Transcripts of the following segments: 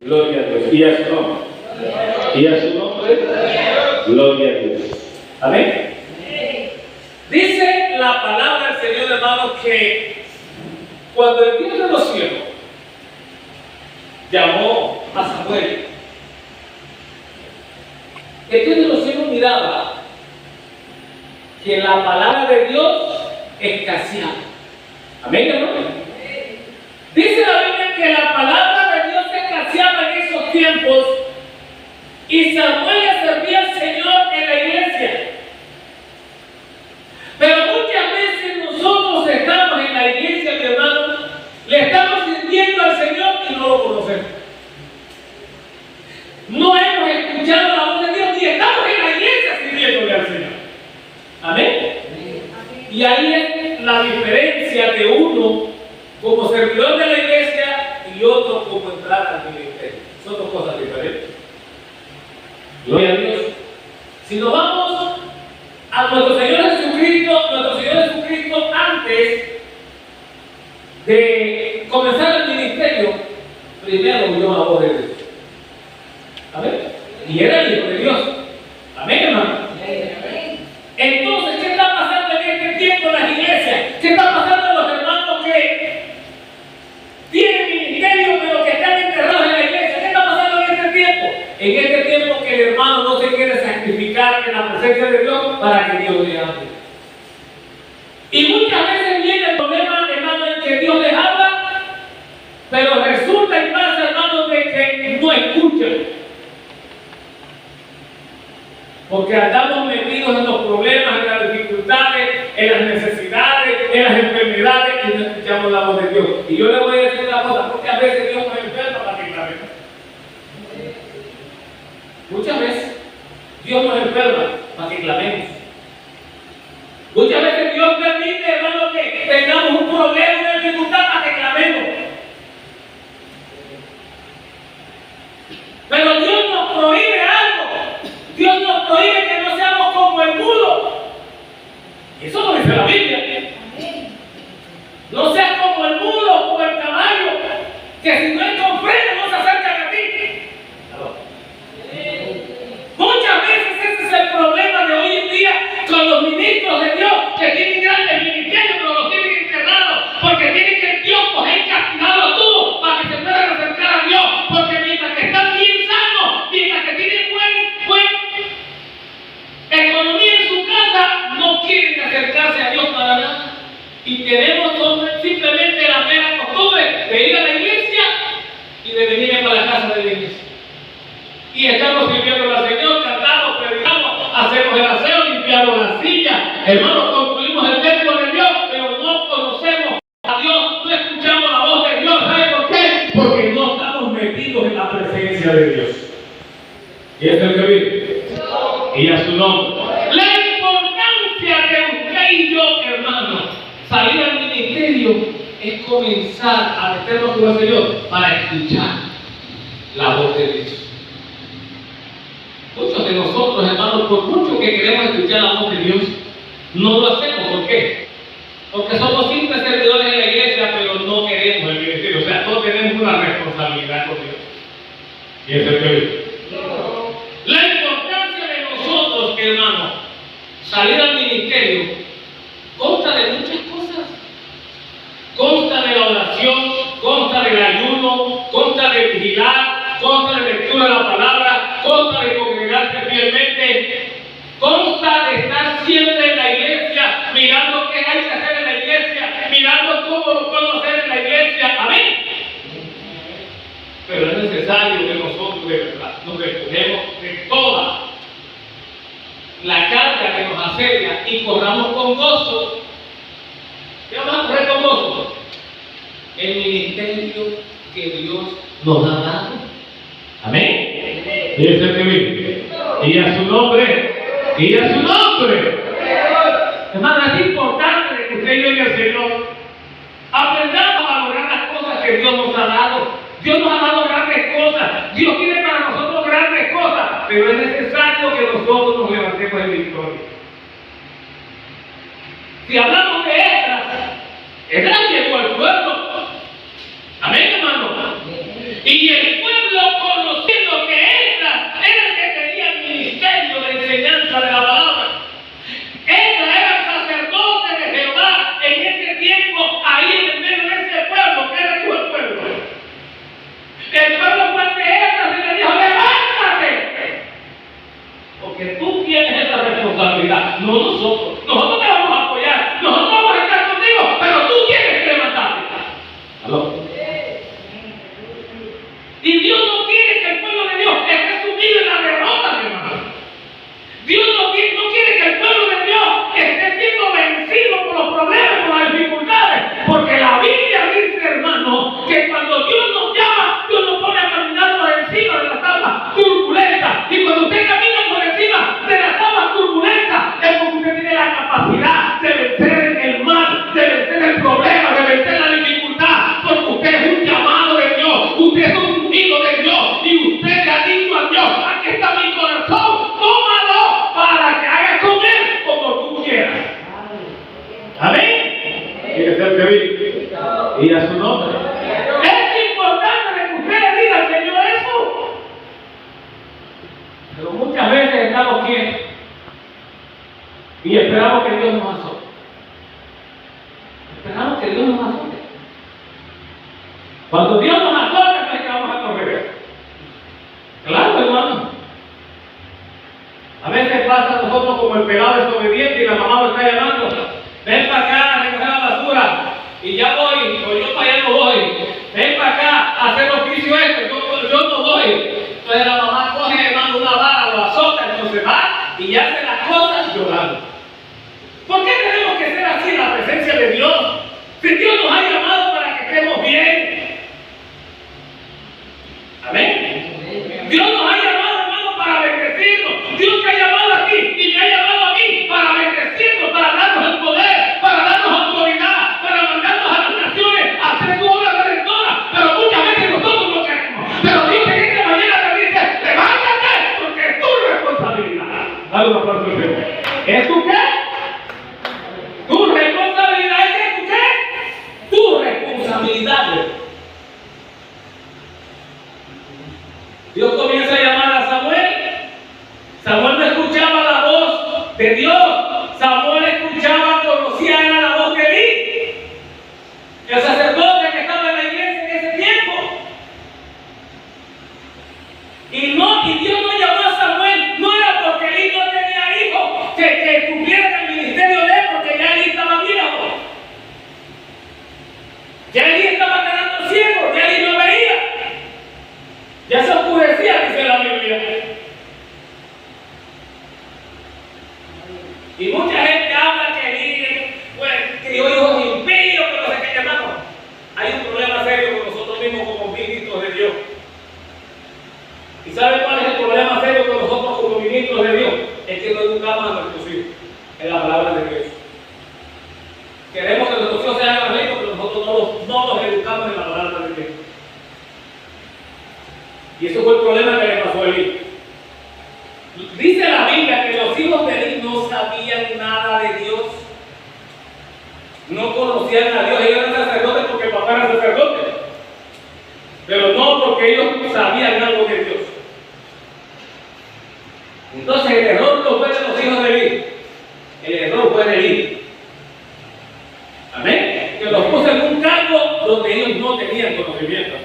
Gloria a Dios. Y a su nombre. Y a su nombre. Gloria a Dios. Amén. Dice la palabra del Señor, hermanos, que cuando el Dios de los cielos llamó a Samuel, el Dios de los cielos miraba que la palabra de Dios escaseaba. Amén, hermano. Dice la Biblia que la palabra de Dios escaseaba en esos tiempos y Samuel le servía al Señor en la iglesia. Pero muchas veces nosotros estamos en la iglesia, mi hermano, le estamos sirviendo al Señor y no lo conocemos. No hemos escuchado la voz de Dios ni estamos en la iglesia sirviéndole al Señor. Amén. Y ahí es la diferencia de uno como servidor de la iglesia y otro como entrar al ministerio. Son dos cosas diferentes. Gloria a Dios. Si nos vamos a nuestro Señor Jesucristo antes de comenzar el ministerio, primero oyó la voz de Dios. Amén. Y era el Hijo de Dios. Amén, hermano. Entonces, ¿qué está pasando en este tiempo en las iglesias? ¿Qué está pasando en los hermanos que tienen ministerio pero que están enterrados en la iglesia? ¿Qué está pasando en este tiempo? En este tiempo que el hermano no se quiere sacrificar en la presencia de Dios para que Dios le hable. Y muchas veces viene el problema, hermano, en que Dios les habla, pero resulta y pasa, hermano, de que no escuchan. Porque andamos metidos en los problemas, en las dificultades, en las necesidades, en las enfermedades y no escuchamos la voz de Dios. Y yo le voy a decir una cosa, porque a veces Dios nos enferma para que clamemos. Muchas veces Dios nos enferma para que clamemos. Muchas veces Dios permite, hermano, que tengamos un problema, una dificultad para que clamemos. Pero Dios nos prohíbe algo. Dios nos prohíbe que no seamos como el mudo. Y eso lo dice la Biblia. No seas como el mudo, como el caballo, que si no es con freno no se acercan a ti. Muchas veces ese es el problema de hoy en día con los ministros de Dios, que tienen grandes ministerios, pero los tienen enterrados, porque tienen que Dios coger castigado todo para que se puedan acercar a Dios, porque mientras que están bien sanos, mientras que tienen buen economía en su casa, no quieren acercarse a Dios para nada. Y tenemos simplemente la mera costumbre de ir a la iglesia y de venir para la casa de la iglesia. Y estamos sirviendo al Señor, cantamos, predicamos, hacemos el aseo, limpiamos la silla, hermanos, construimos el templo de Dios, pero no conocemos a Dios, no escuchamos la voz de Dios. ¿Sabe por qué? Porque no estamos metidos en la presencia de Dios. Y es el que vive. Y a su nombre. La importancia de usted y yo, hermano, salir al ministerio es comenzar a meternos con el Señor para escuchar la voz de Dios. Muchos de nosotros, hermanos, por mucho que queremos escuchar la voz de Dios, no lo hacemos. ¿Por qué? Porque somos simples servidores en la iglesia, pero no queremos el ministerio. O sea, todos tenemos una responsabilidad con Dios. Y es el que vive. La importancia de nosotros, hermanos, salir al ministerio, consta de muchas cosas. Consta de la oración, consta del ayuno, consta de vigilar, consta de lectura de la palabra, consta de congregarse fielmente, consta de estar siempre en la iglesia, mirando qué hay que hacer en la iglesia, mirando cómo lo puedo hacer en la iglesia. Amén. Pero es necesario que nosotros de verdad nos despojemos de toda la carga que nos asedia y corramos con gozo. ¿Qué vamos a correr con gozo? El ministerio que Dios nos ha dado. Amén. Y es el que vive. Y a su nombre. Y a su nombre. Hermano, es importante que usted llegue al Señor. Aprendamos a valorar las cosas que Dios nos ha dado. Dios nos ha dado grandes cosas. Dios tiene para nosotros grandes cosas. Pero es necesario que nosotros nos levantemos en victoria. Si hablamos de Esdras llegó al pueblo. Amén, hermano. Y el pueblo porque tú tienes esa responsabilidad, no nosotros. Nosotros te vamos a apoyar, nosotros vamos a estar contigo, pero tú tienes que levantarte. ¿Aló? Y Dios no quiere que el pueblo de Dios esté sumido en la derrota, mi hermano. Dios no quiere que el pueblo de Dios esté siendo vencido por los problemas, por las dificultades, porque la Biblia dice, hermano, que cuando Dios nos llama, Dios nos pone a caminar por encima de las aguas turbulentas. Y cuando usted camina por encima de las aguas turbulentas, es porque usted tiene la capacidad de vencer el mal, de vencer el problema, de vencer la dificultad, porque usted es un llamado de Dios, usted es un ungido de Dios, y usted le ha dicho a Dios: aquí está mi corazón, tómalo para que hagas con él como tú quieras. Amén. Quiere ser que vive y a su nombre. Es importante que usted le diga al Señor eso. Pero muchas veces estamos quietos y esperamos que Dios nos azote. Esperamos que Dios nos azote. Cuando Dios nos azota, no es que vamos a correr. Claro, hermano. A veces pasa a nosotros como el pelado desobediente y la mamá lo está llamando: ven para acá a recoger la basura. Y ya voy, o yo para allá no voy. Ven para acá a hacer oficio este, yo no voy. Entonces la mamá coge, hermano, una vara, lo azota, entonces va y hace las cosas llorando. ¿Por qué tenemos que ser así en la presencia de Dios? Si Dios nos ha llamado para que estemos bien. Amén. Dios nos ha llamado, hermano, para bendecirnos. Dios te ha llamado a ti y me ha llamado a mí para bendecirnos, para darnos el poder, para darnos autoridad, para mandarnos a las naciones a hacer su obra redentora. Pero muchas veces nosotros no queremos. Pero Dios en esta mañana te dice: levántate, porque es tu responsabilidad. Dale un aplauso al Señor. ¿Es tu qué? Tu responsabilidad es tu qué? Tu responsabilidad. Dios comienza a llamar a Samuel. Samuel no escuchaba la voz de Dios. Samuel escuchaba, conocía, era la voz de Elí, el sacerdote que estaba en la iglesia en ese tiempo. Y Dios no llamó a Samuel, no era porque Elí no tenía hijos que cumplieran el ministerio de él, porque ya Elí estaba viejo. Ya Elí estaba quedando ciego, ya Elí no veía. Ya se oscurecía, dice la Biblia. Y mucha gente habla que Elí crió hijos impíos, pero no sé qué, hermano. Hay un problema serio con nosotros mismos como ministros de Dios. ¿Y sabe cuál es el problema serio con nosotros como ministros de Dios? Es que no educamos a nuestros hijos en la palabra de Dios. Queremos que nuestros hijos sean ricos, pero nosotros no los educamos en la palabra de Dios. Y eso fue el problema que le pasó a Elí. Dice la Biblia que los hijos de Elí no sabían nada de Dios. No conocían a Dios. Ellos eran sacerdotes porque el papá era sacerdote. Pero no porque ellos sabían algo de Dios. Entonces el error no fue de los hijos de Elí. El error fue de Elí. Amén. Que los puso en un cargo donde ellos no tenían conocimiento.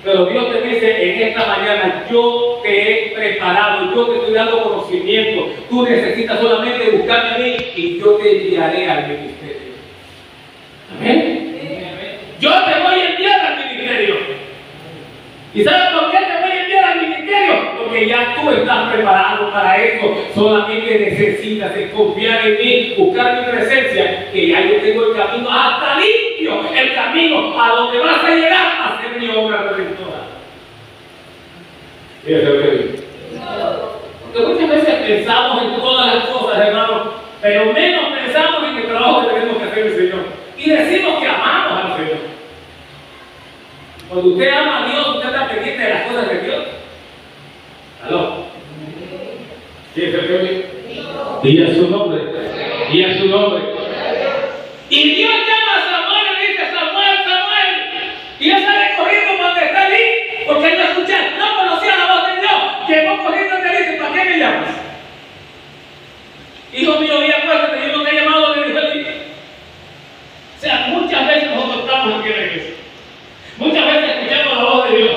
Pero Dios te dice en esta mañana: yo te he preparado, yo te estoy dando conocimiento. Tú necesitas solamente buscarme a mí y yo te enviaré al ministerio. Amén. Yo te voy a enviar al ministerio. ¿Y sabes por qué te voy a enviar al ministerio? Porque ya tú estás preparado para eso. Solamente necesitas confiar en mí, buscar mi presencia, que ya yo tengo el camino hasta limpio, el camino a donde vas a llegar a hacer mi obra redentora. Porque muchas veces pensamos en todas las cosas, hermanos, pero menos pensamos en el trabajo que tenemos que hacer el Señor. Y decimos que amamos al Señor. Cuando usted ama a Dios, usted está pendiente de las cosas de Dios. ¿Aló? ¿Sí es el que? Y a su nombre. Y a su nombre. Y Dios llama a Samuel y le dice: Samuel, Samuel. Y él sale corriendo cuando está allí, porque él no escucha, no conocía la voz de Dios. Llegó corriendo y le dice: ¿para qué me llamas? Hijo mío, y acuérdate, yo no te he llamado, le dijo él. O sea, muchas veces nosotros estamos aquí en la iglesia. Muchas veces escuchamos la voz de Dios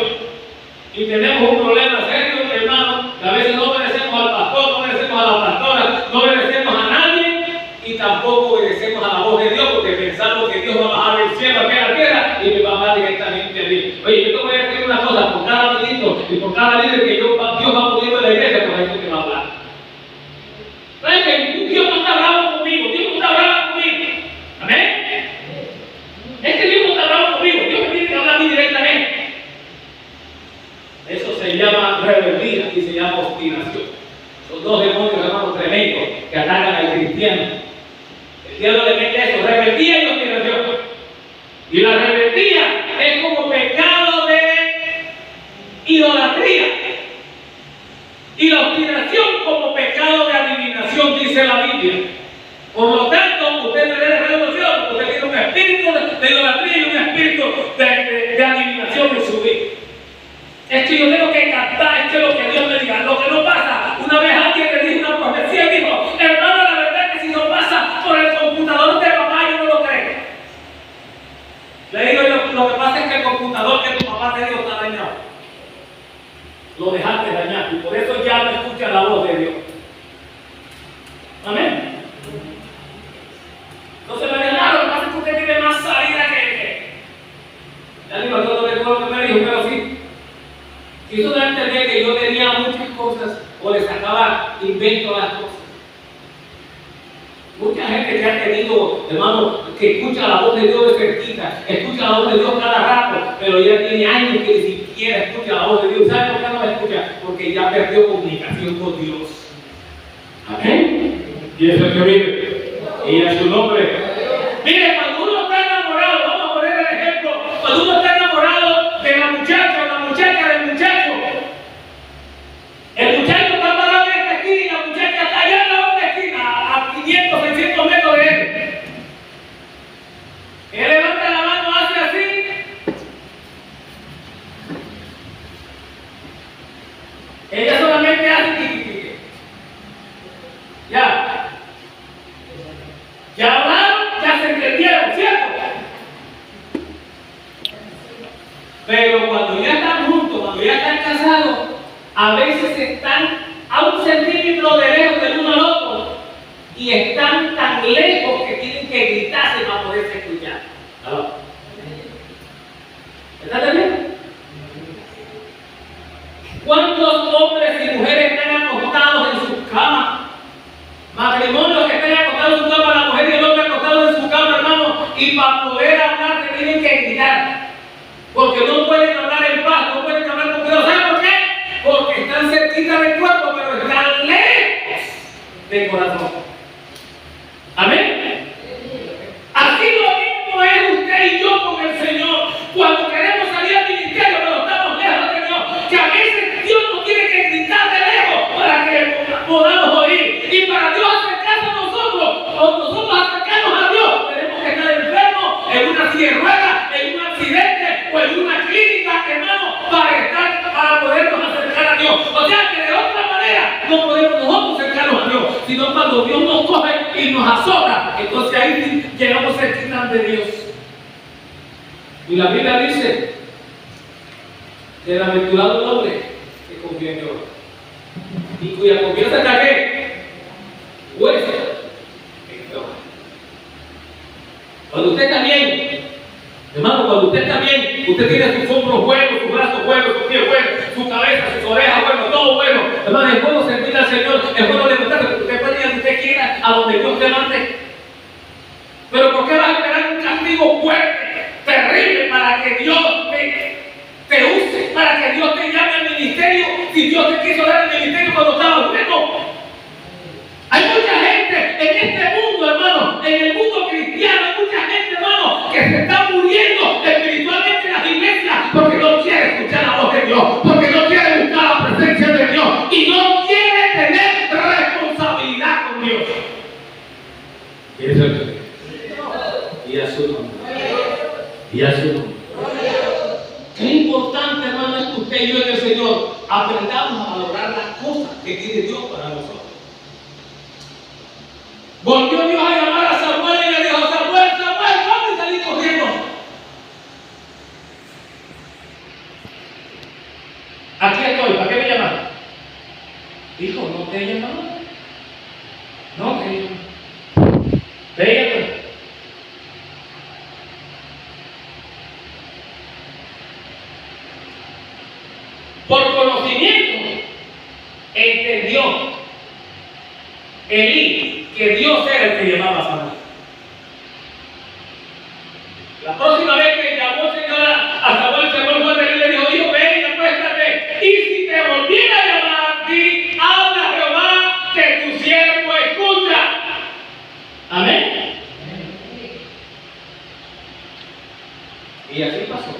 y tenemos un problema serio, hermano. A veces no obedecemos a cosas por cada ministro y por cada líder que Dios va poniendo en la iglesia, por eso que va a hablar. ¿Sabes que Dios no está bravo conmigo? Dios no está bravo conmigo. Amén. Es que Dios no está bravo conmigo. Dios me tiene que hablar a mí directamente. Eso se llama rebeldía y se llama obstinación. Son dos demonios, hermanos, tremendos que atacan al cristiano. El diablo le mete eso, rebeldía y obstinación. Y la rebeldía es como pecado de idolatría. Y la obstinación como pecado de adivinación, dice la Biblia. Por lo tanto, usted debe de reconocer porque usted tiene un espíritu de idolatría y un espíritu de adivinación en su vida. Es que yo tengo que captar, es que lo que Dios me diga. Lo que no pasa, una vez alguien le dijo una profecía y dijo, hermano, la verdad es que si no pasa por el computador de papá, yo no lo creo. Le digo yo, lo que pasa es que el computador que tu papá te dio está dañado. Lo dejaste dañar y por eso ya no escucha la voz de Dios. Amén. Entonces me dijo, lo que pasa es que usted tiene más salida que... Ya ni me acuerdo de todo lo que me dijo, pero sí. Quiso dar a entender que yo tenía muchas cosas o le sacaba invento a las cosas. Mucha gente que ha tenido, hermano, que escucha la voz de Dios de cerquita, escucha la voz de Dios cada rato, pero ya tiene años que ni siquiera escucha la voz de Dios. ¿Sabe por qué no la escucha? Porque ya perdió comunicación con Dios. Amén. Y eso es que vive. Y a su nombre. Mire, cuando uno está enamorado, vamos a poner el ejemplo, cuando uno está enamorado de la muchacha o la muchacha del muchacho, el muchacho está parado en esta esquina y la muchacha está allá en la otra esquina, a 500, 600 metros de él. Él levanta la mano, hace así. Ella solamente hace ya. Ya hablaron, ya se entendieron, ¿cierto? Pero cuando ya están juntos, cuando ya están casados, a veces están a un centímetro de lejos del uno al otro y están tan lejos que tienen que gritarse para poderse escuchar. ¿Aló? ¿Está entendiendo? ¿Cuántos hombres y mujeres están acostados en sus camas? Matrimonios que están acostados en su cama, la mujer y el hombre acostados en su cama, hermano, y para poder hablar se tienen que gritar. Porque no pueden hablar en paz, no pueden hablar con cuidado. ¿Saben por qué? Porque están cerquita del cuerpo, pero están lejos del corazón. Amén. Así lo mismo es usted y yo con el Señor. Cuando queremos salir al ministerio, pero estamos lejos de Dios, que a veces Dios nos tiene que gritar de lejos para que podamos oír. Y para Dios acercarse a nosotros, o nosotros acercarnos a Dios, tenemos que estar enfermos en una silla de ruedas, en un accidente o en una clínica, hermano, para podernos acercar a Dios. O sea que de otra manera no podemos nosotros acercarnos a Dios, sino cuando Dios nos coge y nos azota, entonces ahí llegamos cerquita de Dios. Y la Biblia dice que bienaventurado el hombre que confía en Dios y cuya confianza está ¿qué? Puesta en Dios. Cuando usted está bien, hermano, cuando usted está bien, usted tiene sus hombros buenos, sus brazos buenos, sus pies buenos, su cabeza, sus orejas buenas, todo bueno. Hermano, es bueno servir al Señor, es bueno levantarse, porque usted puede ir a donde usted quiera, a donde Dios te mande. Pero ¿por qué vas a esperar un castigo fuerte, terrible, para que Dios te use, para que Dios te llame al ministerio, si Dios te quiso dar el ministerio cuando estaba bueno? Hay mucha gente en este mundo, hermano, en el mundo cristiano, hay mucha gente, hermano, que se está muriendo espiritualmente en las iglesias porque no quiere escuchar la voz de Dios, porque no quiere buscar la presencia de Dios y no quiere tener responsabilidad con Dios. Y eso es. Y a su nombre. Y a su nombre. Qué importante, hermano, es que usted y yo en el Señor aprendamos a valorar las cosas que tiene Dios para nosotros. Volvió Dios a llamar a Samuel y le dijo: Samuel, Samuel, vamos, y salí corriendo. Aquí estoy, ¿para qué me llamaron? Dijo: no te he llamado. No te he llamado. Véate. Por conocimiento, entendió Elí que Dios era el que llamaba a Samuel. La próxima vez que llamó el Señor a Samuel, Samuel le dijo: hijo, ven y acuéstate. Y si te volviera a llamar a ti, habla Jehová, que tu siervo escucha. Amén. Y así pasó.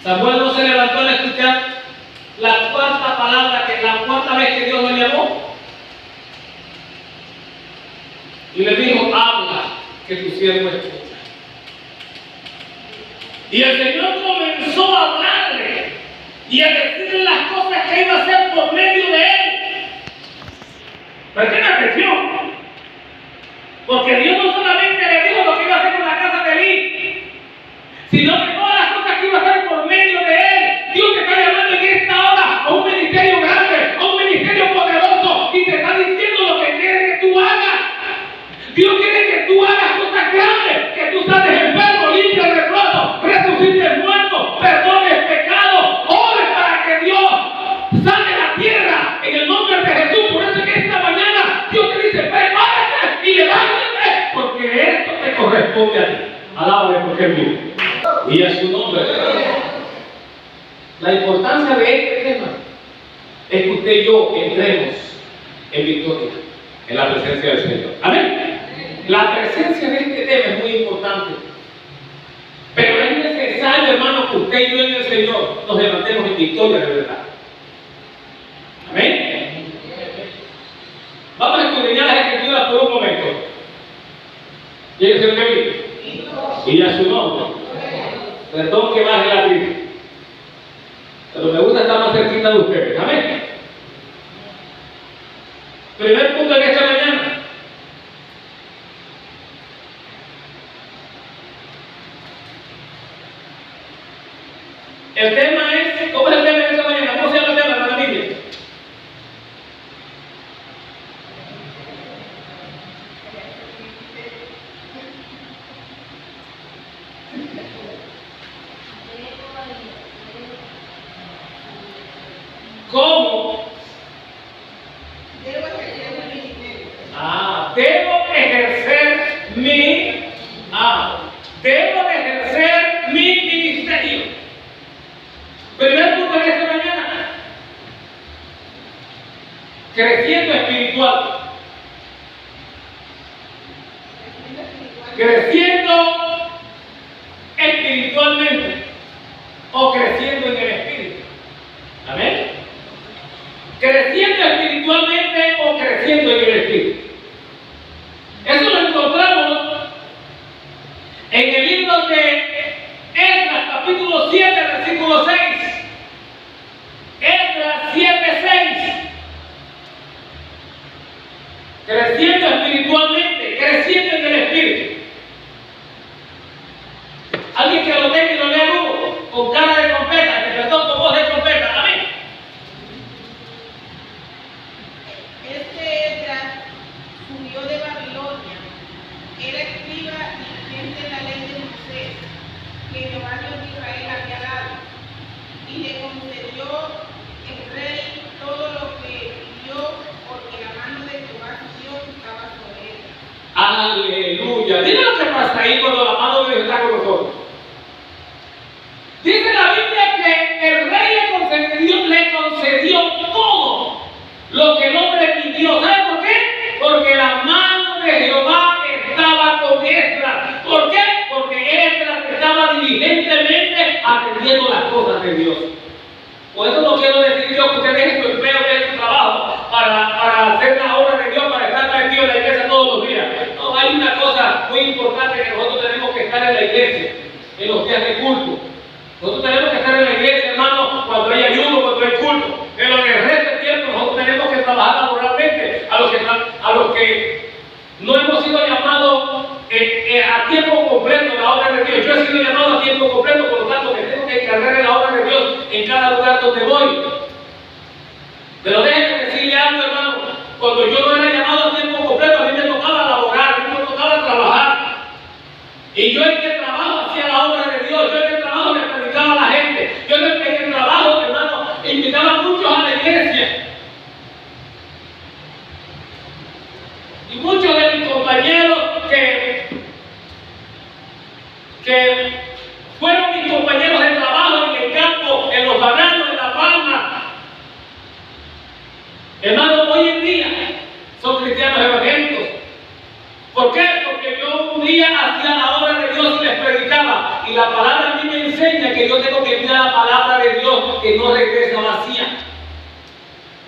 Samuel no se levantó al escuchar la cuarta palabra, la cuarta vez que Dios lo llamó. Y le dijo: habla, que tu siervo escucha. Y el Señor comenzó a hablarle y a decirle las cosas que iba a hacer por medio de él. Presten atención, porque Dios no solamente le dijo lo que iba a hacer con la casa de Elí, sino que todas las cosas que iba a hacer por medio de él. Dios te está llamando en esta hora a un ministerio grande, a un ministerio poderoso, y te está diciendo lo que quiere que tú hagas. Dios quiere que tú hagas cosas grandes, que tú sanes enfermo, limpies leproso, resucites muertos, perdones pecados, ores para que Dios sane la tierra en el nombre de Jesús. Por eso que esta mañana Dios te dice: prepárate y levántate, porque esto te corresponde a ti. Alábale porque es mío. Y a su nombre. La importancia de este tema es que usted y yo entremos en victoria, en la presencia del Señor. Amén. La presencia de este tema es muy importante. Pero es necesario, hermano, que usted y yo en el Señor nos levantemos en victoria de verdad. Amén. Vamos a escudriñar las Escrituras por un momento. ¿Quién es el que vive? Y a su nombre. Perdón que baje la tribu, pero me gusta estar más cerquita de ustedes. Amén. Primer punto en esta mañana. El tema es, ¿cómo es el tema de esta mañana? ¿Cómo se llama el tema, hermana Miriam? ¿Cómo? Debo ejercer mi ministerio. Debo ejercer mi ministerio. Primer punto de esta mañana. Creciendo espiritual. Creciendo espiritualmente o creciendo en el espíritu. Amén. Creciendo espiritualmente o creciendo en el espíritu. Eso lo encontramos en el libro de Esdras, capítulo 7, versículo 6. Esdras 7, 6. Creciendo espiritualmente, creciendo en el espíritu. Alguien que lo tenga y lo lea con cara de trompeta, perdón, con voz de trompeta. Amén. Esdras subió de Babilonia. Era escriba y gente de la ley de Moisés, que Jehová Dios de Israel había dado. Y le concedió el rey todo lo que pidió, porque la mano de Jehová su Dios estaba sobre él. Aleluya. Dime lo que pasa ahí cuando la mano de Dios está con nosotros. Dice la Biblia que el rey le concedió todo lo que el hombre pidió. ¿Sabe por qué? Porque la mano de Jehová estaba con Esdras. ¿Por qué? Porque Esdras estaba diligentemente atendiendo las cosas de Dios. Por eso no quiero decir yo que usted deje su empleo, deje su trabajo para hacer la obra de Dios, para estar metido en la iglesia todos los días. No, hay una cosa muy importante que nosotros tenemos que estar en la iglesia, en los días de culto. Nosotros tenemos que estar en la iglesia, hermano, cuando hay ayuno, cuando hay culto. Pero en el resto del tiempo nosotros tenemos que trabajar laboralmente. A los que no hemos sido llamados a tiempo completo en la obra de Dios. Yo he sido llamado a tiempo completo, por lo tanto me tengo que encargar en la obra de Dios en cada lugar donde voy. Pero déjenme decirle algo, hermano. Cuando yo no era llamado a tiempo completo, a mí me tocaba laborar, a mí me tocaba trabajar. Y yo el que trabajo hacía la obra de Dios, yo el que trabajo le predicaba que yo tengo que enviar la palabra de Dios que no regresa vacía.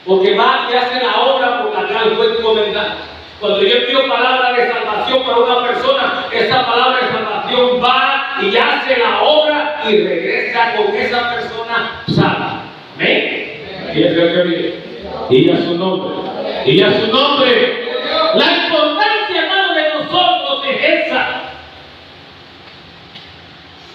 Porque va y hace la obra por la cual fue encomendada. Cuando yo envío palabra de salvación para una persona, esa palabra de salvación va y hace la obra y regresa con esa persona sana. ¿Amén? Y es el que vive. Y a su nombre. Y a su nombre. La importancia, hermano, de nosotros es esa.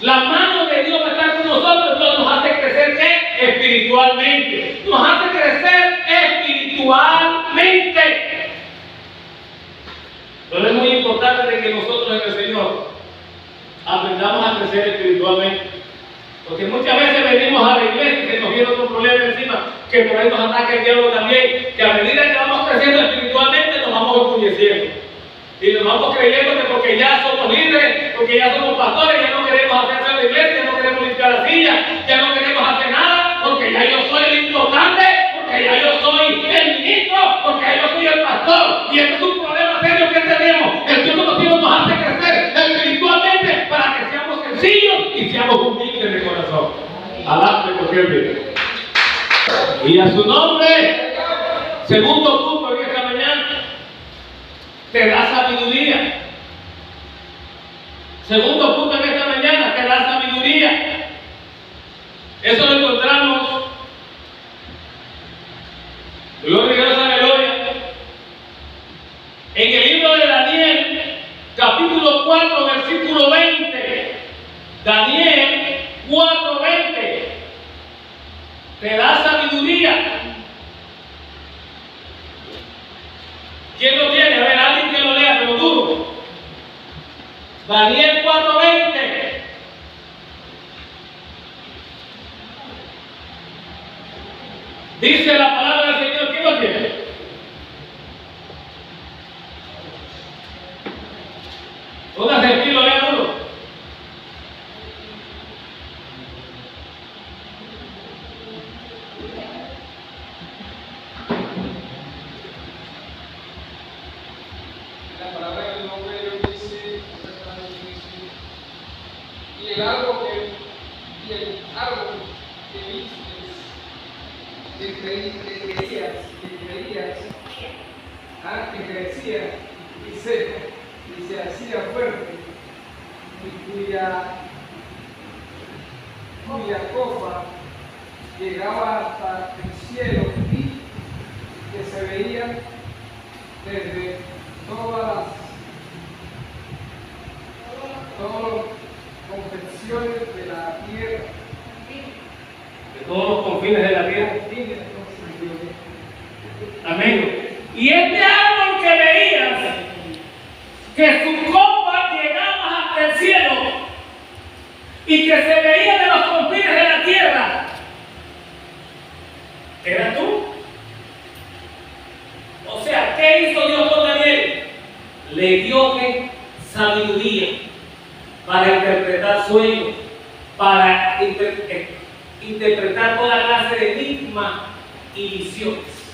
La mano de Dios va a estar con nosotros, Dios nos hace crecer ¿qué? Espiritualmente. Nos hace crecer espiritualmente. Pero es muy importante de que nosotros en el Señor aprendamos a crecer espiritualmente. Porque muchas veces venimos a la iglesia y se nos viene otro problema encima, que por ahí nos ataca el diablo también, que a medida que vamos creciendo espiritualmente nos vamos orgulleciendo. Y nos vamos creyendo que porque ya somos líderes, porque ya somos pastores, ya no queremos hacer en la iglesia, ya no queremos limpiar la silla, ya no queremos hacer nada, porque ya yo soy el importante, porque ya yo soy el ministro, porque ya yo soy el pastor. Y este es un problema serio que tenemos. El Dios conocido nos hace crecer espiritualmente para que seamos sencillos y seamos humildes de corazón. Alabte porque Él vive. Y a su nombre, segundo punto en esta mañana, te da sabiduría. Segundo punto en esta mañana, te da sabiduría. Eso lo encontramos. Gloria a la gloria. En el libro de Daniel, capítulo 4, versículo 20. Daniel 4:20. Te da sabiduría. ¿Quién lo tiene? A ver, alguien que lo lea, pero duro. Daniel 4:20. Dice la palabra del Señor. ¿Quién lo tiene? Póngase aquí, lo lea duro. Y el árbol que crecía y se hacía fuerte, y cuya copa llegaba hasta el cielo y que se veía desde todas las confecciones de la tierra. De todos los confines de la tierra. Amén. Y este árbol que veías, que su copa llegaba hasta el cielo y que se veía de los confines de la tierra, ¿eras tú? O sea, ¿qué hizo Dios con Daniel? Le dio sabiduría para interpretar sueños, para interpretar toda clase de enigmas y visiones.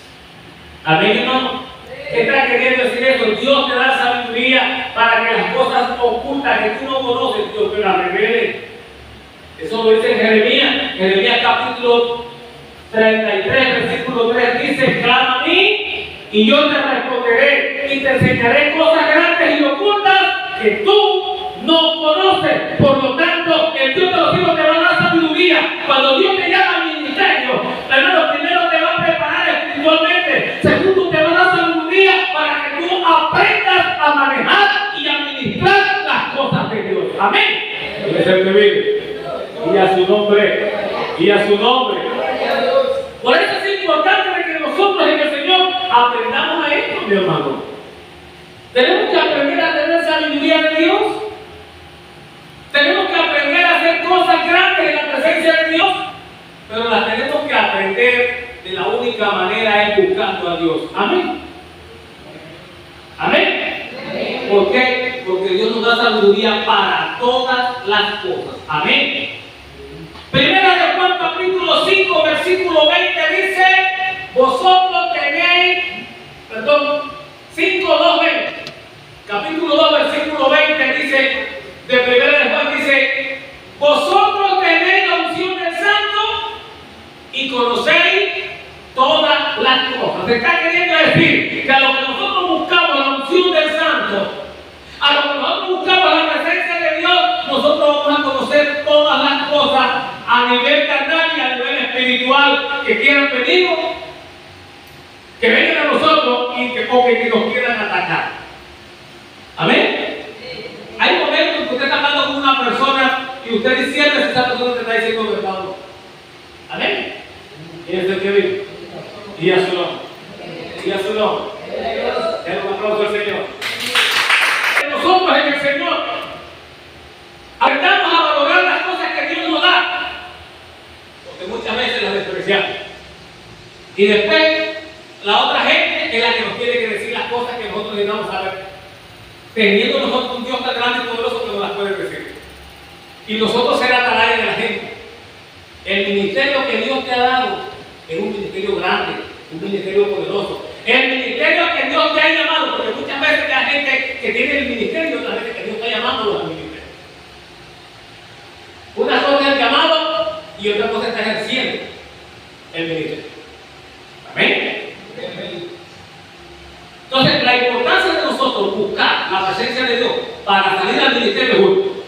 Amén, hermano. ¿Qué está queriendo decir eso? Dios te da sabiduría para que las cosas ocultas que tú no conoces, Dios te las revele. Eso lo dice en Jeremías. Jeremías capítulo 33, versículo 3 dice: clama a mí y yo te responderé y te enseñaré cosas grandes y ocultas que tú no conoces. Por lo tanto, el Dios de los cielos te va a dar sabiduría. Cuando Dios te llama al ministerio, hermano, primero te va a preparar espiritualmente. Segundo, te va a dar sabiduría para que tú aprendas a manejar y administrar las cosas de Dios. Amén. Él es el que vive. Y a su nombre. Y a su nombre. Por eso es importante que nosotros en el Señor aprendamos a esto, mi hermano. Tenemos que aprender a tener sabiduría de Dios. Tenemos que aprender a hacer cosas grandes en la presencia de Dios, pero las tenemos que aprender de la única manera es buscando a Dios. Amén. Amén. ¿Por qué? Porque Dios nos da sabiduría para todas las cosas. Amén. Primera de Juan capítulo 5 versículo 20 dice: vosotros tenéis, 5:2 20. Capítulo 2 versículo 20 dice, de Primera de Juan dice: vosotros tenéis la las cosas. Se está queriendo decir que a lo que nosotros buscamos la unción del Santo, a lo que nosotros buscamos la presencia de Dios, nosotros vamos a conocer todas las cosas a nivel carnal y a nivel espiritual que quieran venir, que vengan a nosotros y que nos quieran atacar. Amén. Hay momentos que usted está hablando con una persona y usted discierne si esa persona te está diciendo verdad. Amén. Y es el que vive. Y a su nombre. Y a su nombre. Den un aplauso al Señor. Nosotros en el Señor aprendamos a valorar las cosas que Dios nos da, porque muchas veces las despreciamos. Y después la otra gente es la que nos tiene que decir las cosas que nosotros necesitamos saber, teniendo nosotros un Dios tan grande y poderoso que nos las puede decir. Y nosotros ser atalaya de la gente. El ministerio que Dios te ha dado es un ministerio grande, un ministerio poderoso. El ministerio que Dios te ha llamado, porque muchas veces hay gente que tiene el ministerio y otra gente que Dios está llamando al ministerio. Una cosa es el llamado y otra cosa está ejerciendo el ministerio. Amén. Entonces, la importancia de nosotros buscar la presencia de Dios para salir al ministerio es justo.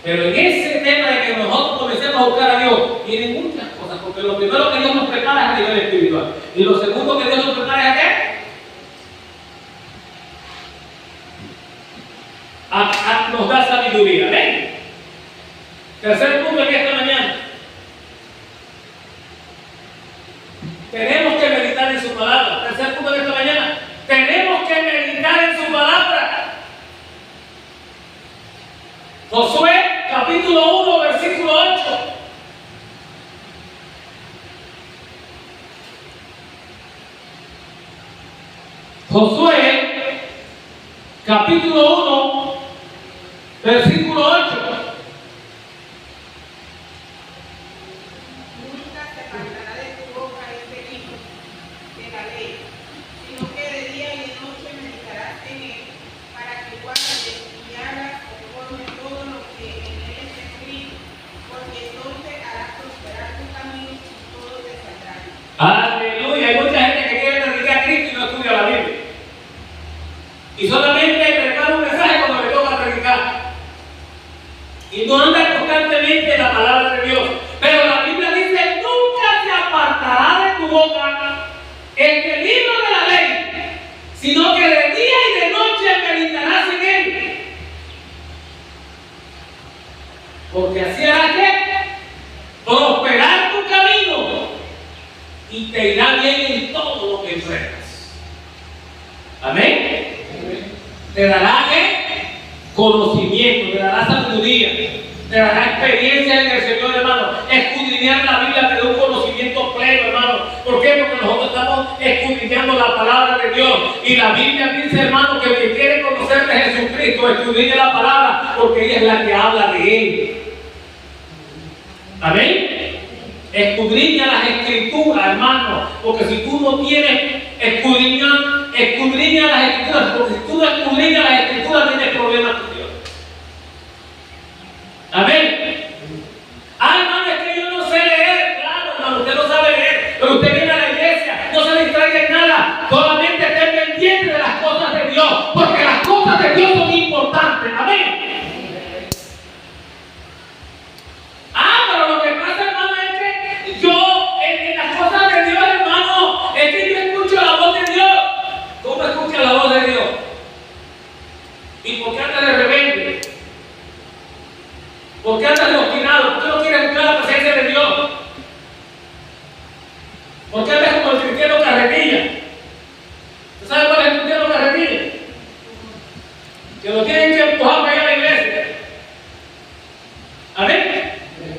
Pero en ese tema de que nosotros comencemos a buscar a Dios, tienen muchas cosas, porque lo primero que Dios nos prepara es a nivel espiritual. Y lo segundo que Dios nos prepara es ¿a qué? Nos da sabiduría. ¿Ven? Tercer punto en esta mañana. Tenemos que meditar en su palabra. Tercer punto de esta mañana. Tenemos que meditar en su palabra. Josué, capítulo 1, versículo 8. Josué, capítulo 1, versículo 8. Nunca se apartará de tu boca este libro de la ley, sino que de día y de noche meditarás en él, para que guardes y hagas conforme todo lo que en él está escrito, porque entonces harás prosperar tu camino y todo te saldrá bien. Aleluya. Hay mucha gente que quiere predicar a Cristo y no estudia la Biblia. Y solamente prepara un mensaje cuando le toca predicar. Y no anda constantemente en la palabra de Dios. Pero la Biblia dice: nunca se apartará de tu boca este libro de la ley, sino que de día y de noche meditarás en él. Porque así hará que prosperar tu camino y te irá bien en todo lo que enfrentas. Amén. Te dará conocimiento, te dará sabiduría, te dará experiencia en el Señor, hermano. Escudriñar la Biblia te da un conocimiento pleno, hermano. ¿Por qué? Porque nosotros estamos escudriñando la palabra de Dios. Y la Biblia dice, hermano, que el que quiere conocer de Jesucristo escudriña la palabra, porque ella es la que habla de Él. Amén. Escudriña las escrituras, hermano, porque si tú no tienes escudriña las escrituras, porque si tú no escudriñas las escrituras tienes problemas con Dios. Amén. Ah, hermano, es que yo no sé leer. Claro, hermano, usted no sabe leer, pero usted viene a la iglesia, no se distraiga en nada, solamente esté pendiente de las cosas de Dios, porque las cosas de Dios son importantes. Amén. Pero lo que pasa, hermano, es que yo, en las cosas de Dios, hermano, es que yo escucho la voz de Dios. ¿Cómo escucha la voz de Dios? ¿Y por qué andas de rebelde? ¿Por qué andas de obstinado? ¿Por qué no quieres buscar la presencia de Dios? ¿Por qué andas como el cristiano carretilla? ¿Usted sabe cuál es el cristiano carretilla? Que lo tienen que empujar para ir a la iglesia. ¿Amén?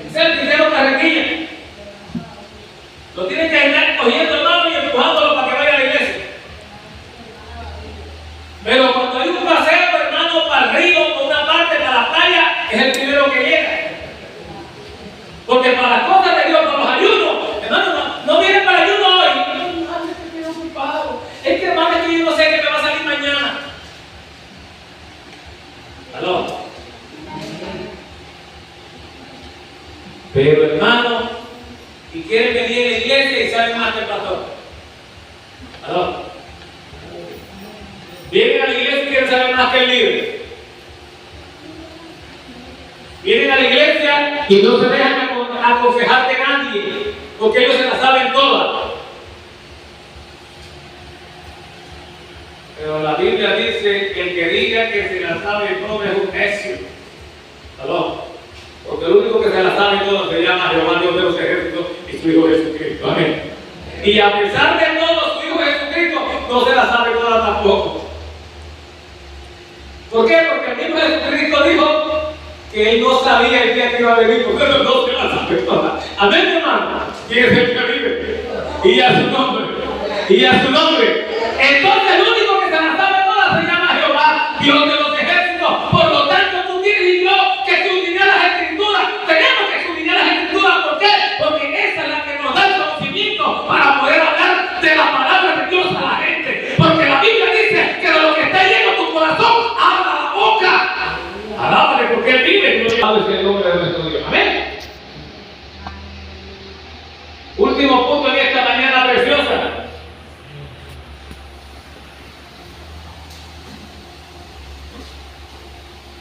Ese es el cristiano carretilla. Lo tienen que estar cogiendo hermano y empujándolo para que vaya a la iglesia. Pero cuando hay un paseo, hermano, para el río, por una parte, para la playa, es el primero que llega. Porque para las cosas de Dios, para los ayunos, hermano, no vienen para el ayuno hoy. No, es que estoy ocupado. Es que, hermano, es que yo no sé qué me va a salir mañana. ¿Aló? Pero, hermano, y quieren venir a la iglesia y saben más que el pastor. ¿Aló? Vienen a la iglesia y quieren saber más que el líder. Vienen a la iglesia y no se dejan aconsejar de nadie, porque ellos se la saben todas. Pero la Biblia dice que el que diga que se la sabe todo es un necio. ¿Aló? Porque el único que se la sabe todo se llama Jehová Dios de los ejércitos y su Hijo Jesucristo. Amén. Y a pesar de todo, su Hijo Jesucristo no se la sabe toda tampoco. ¿Por qué? Porque el mismo Jesucristo dijo que él no sabía el día que iba a venir, porque él no se la sabe toda. Amén, hermano. ¿Quién es el que vive? Y a su nombre. Y a su nombre. Entonces el único que se la sabe toda se llama Jehová, Dios de los ejércitos. Por lo tanto, tú tienes y yo que escudriñar las escrituras. Tenemos que escudriñar las escrituras. ¿Por qué? Porque esa es la que nos da el conocimiento para poder hablar de la palabra de Dios a la gente. Porque la Biblia dice que de lo que está lleno tu corazón, habla la boca. Alábale porque él vive. Glorificado sea el nombre de nuestro Dios. Amén. Último punto en esta mañana preciosa.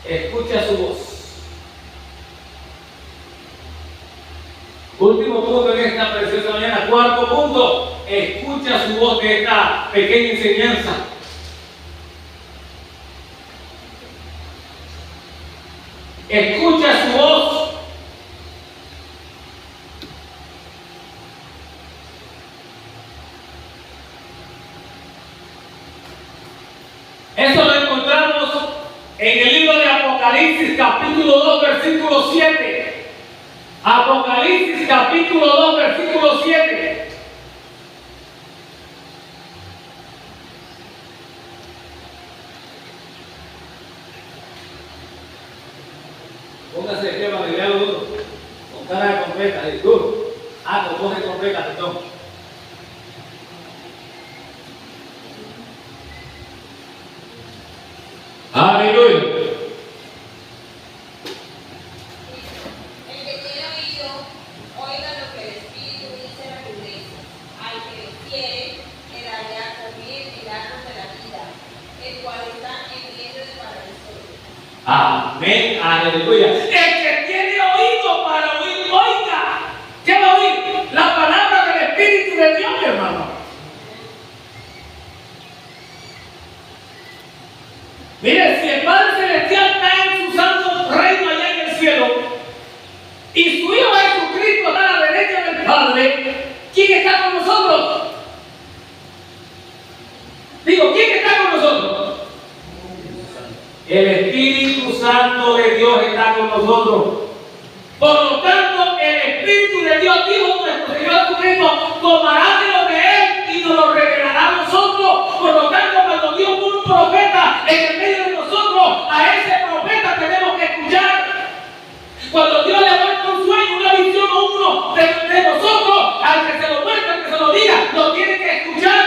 Escucha su voz. Último punto en esta preciosa mañana. Cuarto punto. Escucha su voz de esta pequeña enseñanza. Escucha su voz. Eso lo encontramos en el libro de Apocalipsis, capítulo 2, versículo 7. Apocalipsis, capítulo 2, versículo 7. Póngase de pie para que vea duro. Con cara de completa, duro. Con voz de completa, perdón. Aleluya. El que tiene oído, oiga lo que el Espíritu dice a la iglesia. Al que quiere, le daré a comer el árbol de la vida, el cual está en medio del paraíso. Amén, aleluya. El que tiene oído para oír, oiga. ¿Qué va a oír? La palabra del Espíritu de Dios, hermano. Mire, si el Padre Celestial está en su santo reino allá en el cielo y su Hijo Jesucristo está a la derecha del Padre, ¿quién está con nosotros? Digo, ¿quién está con nosotros? El Espíritu Santo de Dios está con nosotros. Por lo tanto, el Espíritu de Dios dijo nuestro Señor Jesucristo, tomará de lo de Él y nos lo revelará a nosotros. Por lo tanto, cuando Dios pone un profeta en el medio de nosotros, a ese profeta tenemos que escuchar. Cuando Dios le muestra un sueño, una visión a uno de nosotros, al que se lo muestra, al que se lo diga, lo tiene que escuchar.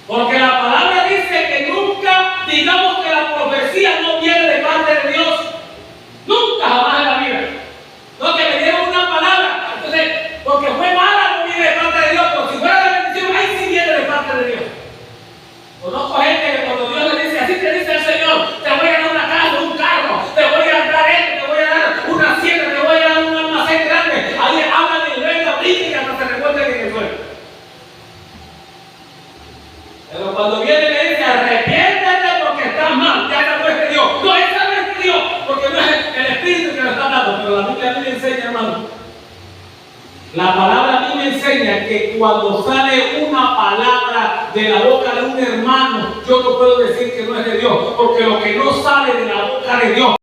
Porque la palabra dice que nunca digamos que la profecía no viene de parte de Dios. Nunca jamás en la vida. No, que me dieron una palabra. Entonces, porque fue mala, no viene de parte de Dios. Pero si fuera la bendición, ahí sí viene de parte de Dios. Conozco gente que cuando Dios le dice, así te dice el Señor, te voy a dar una casa, un carro, te voy a dar esto, te voy a dar una hacienda, te voy a dar un almacén grande. Ahí hablan y venga, brinca y hasta se recuerden en el suelo. Pero cuando viene y le dice, arrepiéntete porque estás mal, ya no es de Dios. No, esa no es de Dios, porque no es el Espíritu que lo está dando. Pero la Biblia a mí me enseña, hermano. La palabra a mí me enseña que cuando sale una palabra de la boca de un hermano, yo no puedo decir que no es de Dios, porque lo que no sale de la boca de Dios